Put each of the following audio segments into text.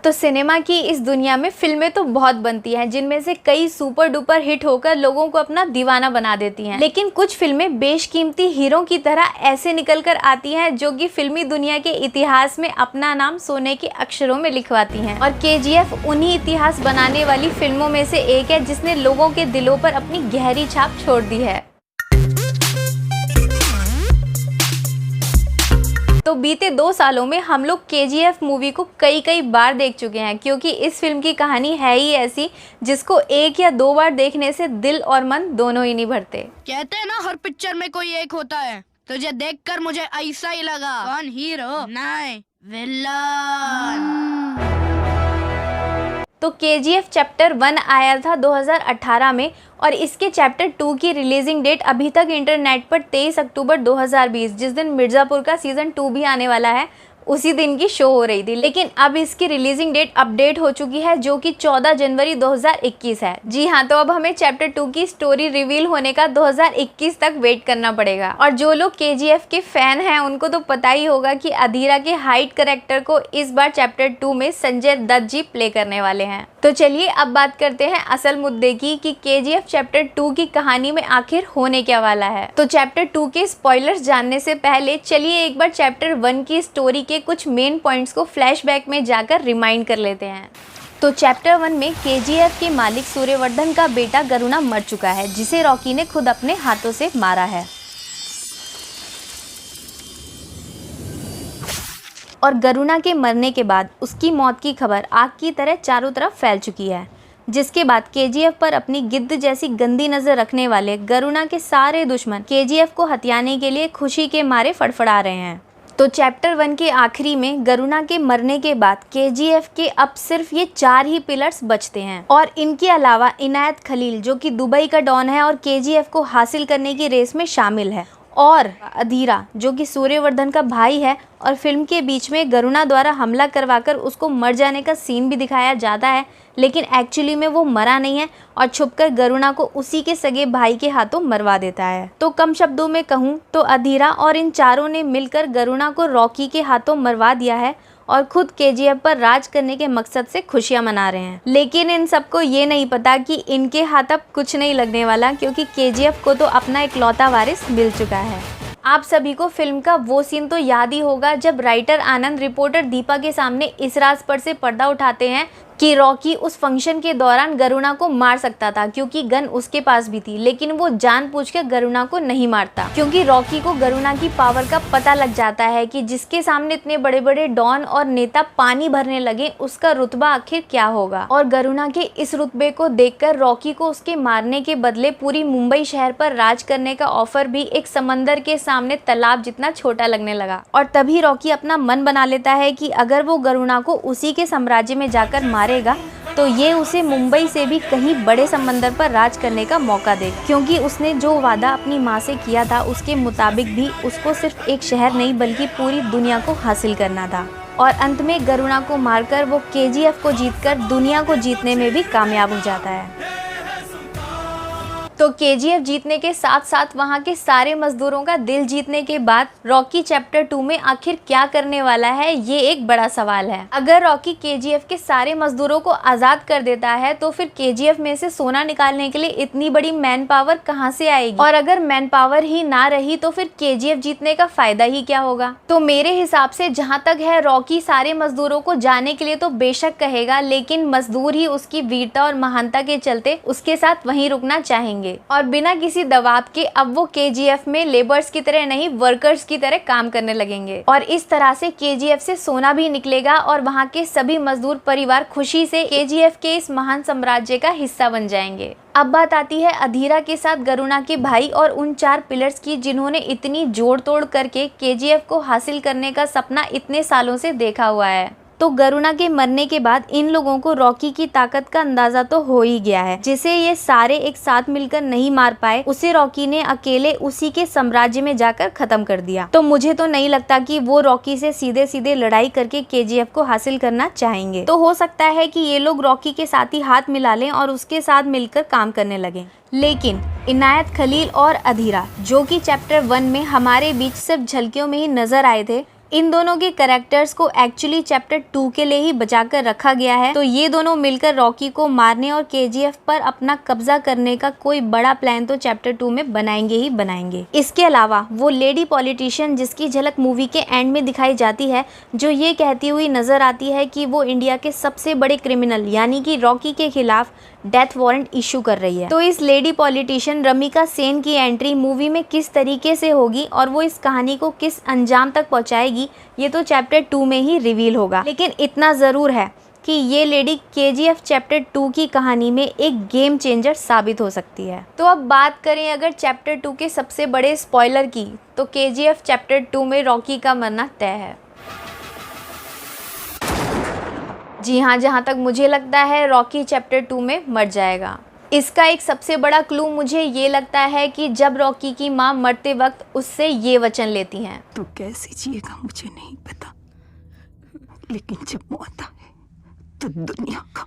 तो सिनेमा की इस दुनिया में फिल्में तो बहुत बनती हैं, जिनमें से कई सुपर डुपर हिट होकर लोगों को अपना दीवाना बना देती हैं। लेकिन कुछ फिल्में बेशकीमती हीरो की तरह ऐसे निकल कर आती हैं जो कि फिल्मी दुनिया के इतिहास में अपना नाम सोने के अक्षरों में लिखवाती हैं। और KGF उन्हीं इतिहास बनाने वाली फिल्मों में से एक है जिसने लोगों के दिलों पर अपनी गहरी छाप छोड़ दी है। तो बीते 2 सालों में हम लोग KGF मूवी को कई बार देख चुके हैं, क्योंकि इस फिल्म की कहानी है ही ऐसी जिसको 1 या 2 बार देखने से दिल और मन दोनों ही नहीं भरते। कहते हैं ना, हर पिक्चर में कोई एक होता है। तुझे देखकर मुझे ऐसा ही लगा। कौन हीरो? नहीं, विलन। तो KGF चैप्टर 1 आया था 2018 में और इसके चैप्टर 2 की रिलीजिंग डेट अभी तक इंटरनेट पर 23 अक्टूबर 2020, जिस दिन मिर्ज़ापुर का सीज़न 2 भी आने वाला है, उसी दिन की शो हो रही थी। लेकिन अब इसकी रिलीजिंग डेट अपडेट हो चुकी है जो कि 14 जनवरी 2021 है। जी हाँ, तो अब हमें चैप्टर 2 की स्टोरी रिवील होने का 2021 तक वेट करना पड़ेगा। और जो लोग KGF के फैन हैं उनको तो पता ही होगा कि अधीरा के हाइड कैरेक्टर को इस बार चैप्टर 2 में संजय दत्त जी प्ले करने वाले हैं। तो चलिए अब बात करते हैं असल मुद्दे की कि KGF चैप्टर 2 की कहानी में आखिर होने क्या वाला है। तो चैप्टर 2 के स्पॉयलर्स जानने से पहले चलिए एक बार चैप्टर 1 की स्टोरी के कुछ मेन पॉइंट्स को फ्लैशबैक में जाकर रिमाइंड कर लेते हैं। तो चैप्टर 1 में KGF के मालिक सूर्यवर्धन का बेटा गरुणा मर चुका है, जिसे रॉकी ने खुद अपने हाथों से मारा है। और गरुणा के मरने के बाद उसकी मौत की खबर आग की तरह चारों तरफ फैल चुकी है, जिसके बाद KGF पर अपनी गिद्ध जैसी गंदी नजर रखने वाले गरुणा के सारे दुश्मन KGF को हथियाने के लिए खुशी के मारे फड़फड़ा रहे हैं। तो चैप्टर 1 के आखिरी में गरुणा के मरने के बाद KGF के अब सिर्फ ये 4 ही पिलर्स बचते हैं और इनके अलावा इनायत खलील जो कि दुबई का डॉन है और KGF को हासिल करने की रेस में शामिल है, और अधीरा जो कि सूर्यवर्धन का भाई है। और फिल्म के बीच में गरुणा द्वारा हमला करवाकर उसको मर जाने का सीन भी दिखाया जाता है, लेकिन एक्चुअली में वो मरा नहीं है और छुपकर गरुणा को उसी के सगे भाई के हाथों मरवा देता है। तो कम शब्दों में कहूँ तो अधीरा और इन चारों ने मिलकर गरुणा को रॉकी के हाथों मरवा दिया है और खुद KGF पर राज करने के मकसद से खुशियां मना रहे हैं। लेकिन इन सबको ये नहीं पता कि इनके हाथ अब कुछ नहीं लगने वाला, क्योंकि KGF को तो अपना इकलौता वारिस मिल चुका है। आप सभी को फिल्म का वो सीन तो याद ही होगा जब राइटर आनंद रिपोर्टर दीपा के सामने इस राज पर से पर्दा उठाते हैं कि रॉकी उस फंक्शन के दौरान गरुणा को मार सकता था क्योंकि गन उसके पास भी थी, लेकिन वो जानबूझकर गरुणा को नहीं मारता क्योंकि रॉकी को गरुणा की पावर का पता लग जाता है कि जिसके सामने इतने बड़े बड़े डॉन और नेता पानी भरने लगे उसका रुतबा आखिर क्या होगा। और गरुणा के इस रुतबे को देखकर रॉकी को उसके मारने के बदले पूरी मुंबई शहर पर राज करने का ऑफर भी एक समंदर के सामने तालाब जितना छोटा लगने लगा। और तभी रॉकी अपना मन बना लेता है कि अगर वो गरुणा को उसी के साम्राज्य में जाकर मारेगा तो ये उसे मुंबई से भी कहीं बड़े समंदर पर राज करने का मौका दे, क्योंकि उसने जो वादा अपनी माँ से किया था उसके मुताबिक भी उसको सिर्फ एक शहर नहीं बल्कि पूरी दुनिया को हासिल करना था। और अंत में गरुणा को मारकर वो KGF को जीतकर दुनिया को जीतने में भी कामयाब हो जाता है। तो KGF जीतने के साथ साथ वहाँ के सारे मजदूरों का दिल जीतने के बाद रॉकी चैप्टर 2 में आखिर क्या करने वाला है, ये एक बड़ा सवाल है। अगर रॉकी KGF के सारे मजदूरों को आज़ाद कर देता है तो फिर KGF में से सोना निकालने के लिए इतनी बड़ी मैन पावर कहाँ से आएगी, और अगर मैन पावर ही ना रही तो फिर KGF जीतने का फायदा ही क्या होगा। तो मेरे हिसाब से जहाँ तक है रॉकी सारे मजदूरों को जाने के लिए तो बेशक कहेगा, लेकिन मजदूर ही उसकी वीरता और महानता के चलते उसके साथ वहीं रुकना चाहेंगे और बिना किसी दबाव के अब वो KGF में लेबर्स की तरह नहीं वर्कर्स की तरह काम करने लगेंगे। और इस तरह से KGF से सोना भी निकलेगा और वहाँ के सभी मजदूर परिवार खुशी से KGF के इस महान साम्राज्य का हिस्सा बन जाएंगे। अब बात आती है अधीरा के साथ गरुणा के भाई और उन 4 पिलर्स की जिन्होंने इतनी जोड़ तोड़ करके KGF को हासिल करने का सपना इतने सालों से देखा हुआ है। तो गरुणा के मरने के बाद इन लोगों को रॉकी की ताकत का अंदाजा तो हो ही गया है। जिसे ये सारे एक साथ मिलकर नहीं मार पाए उसे रॉकी ने अकेले उसी के साम्राज्य में जाकर खत्म कर दिया। तो मुझे तो नहीं लगता कि वो रॉकी से सीधे सीधे लड़ाई करके KGF को हासिल करना चाहेंगे। तो हो सकता है कि ये लोग रॉकी के साथ ही हाथ मिला लें और उसके साथ मिलकर काम करने लगे। लेकिन इनायत खलील और अधीरा जो कि चैप्टर 1 में हमारे बीच सिर्फ झलकियों में ही नजर आए थे, इन दोनों के कैरेक्टर्स को एक्चुअली चैप्टर 2 के लिए ही बचाकर रखा गया है। तो ये दोनों मिलकर रॉकी को मारने और केजीएफ पर अपना कब्जा करने का कोई बड़ा प्लान तो चैप्टर 2 में बनाएंगे ही बनाएंगे। इसके अलावा वो लेडी पॉलिटिशियन जिसकी झलक मूवी के एंड में दिखाई जाती है, जो ये कहती हुई नजर आती है कि वो इंडिया के सबसे बड़े क्रिमिनल यानी कि रॉकी के खिलाफ डेथ वारंट इशू कर रही है। तो इस लेडी पॉलिटिशियन रमिका सेन की एंट्री मूवी में किस तरीके से होगी और वो इस कहानी को किस अंजाम तक पहुंचाएगी, ये तो चैप्टर 2 में ही रिवील होगा। लेकिन इतना ज़रूर है कि ये लेडी केजीएफ चैप्टर 2 की कहानी में एक गेम चेंजर साबित हो सकती है। तो अब बात करें अगर चैप्टर 2 के सबसे बड़े स्पॉइलर की, तो केजीएफ चैप्टर 2 में रॉकी का मरना तय है। जी हाँ, जहाँ तक मुझे लगता है रॉकी चैप्टर 2 में मर जाएगा। इसका एक सबसे बड़ा क्लू मुझे ये लगता है कि जब रॉकी की माँ मरते वक्त उससे ये वचन लेती हैं, तू कैसे जिएगा मुझे नहीं पता, लेकिन जब मौत आए तो दुनिया का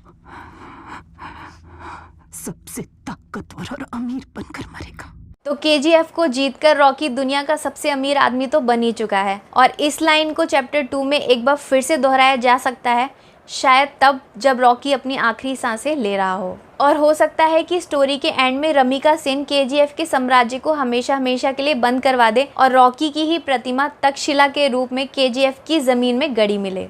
सबसे ताकतवर और अमीर बनकर मरेगा। तो केजीएफ को जीतकर रॉकी दुनिया का सबसे अमीर आदमी तो बन ही चुका है और इस लाइन को चैप्टर 2 में एक बार फिर से दोहराया जा सकता है, शायद तब जब रॉकी अपनी आखिरी सांसें ले रहा हो। और हो सकता है कि स्टोरी के एंड में रमिका सेन केजीएफ के साम्राज्य को हमेशा हमेशा के लिए बंद करवा दे और रॉकी की ही प्रतिमा तक्षशिला के रूप में केजीएफ की ज़मीन में गड़ी मिले।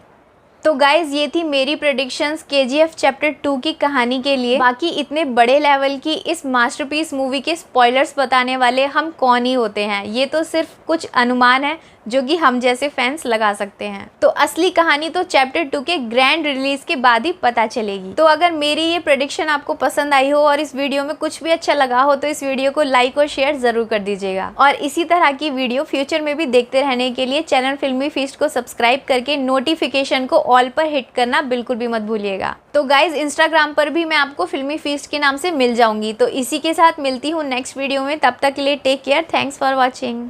तो गाइज ये थी मेरी प्रेडिक्शंस केजीएफ चैप्टर 2 की कहानी के लिए। बाकी इतने बड़े लेवल की इस मास्टरपीस मूवी के स्पॉयलर्स बताने वाले हम कौन ही होते हैं, ये तो सिर्फ कुछ अनुमान है जो कि हम जैसे फैंस लगा सकते हैं। तो असली कहानी तो चैप्टर 2 के ग्रैंड रिलीज के बाद ही पता चलेगी। तो अगर मेरी ये प्रेडिक्शन आपको पसंद आई हो और इस वीडियो में कुछ भी अच्छा लगा हो तो इस वीडियो को लाइक और शेयर जरूर कर दीजिएगा। और इसी तरह की वीडियो फ्यूचर में भी देखते रहने के लिए चैनल फिल्मी फीस्ट को सब्सक्राइब करके नोटिफिकेशन को ऑल पर हिट करना बिल्कुल भी मत भूलिएगा। तो गाइज इंस्टाग्राम पर भी मैं आपको फिल्मी फीस्ट के नाम से मिल जाऊंगी। तो इसी के साथ मिलती हूँ नेक्स्ट वीडियो में, तब तक के लिए take care, thanks for watching.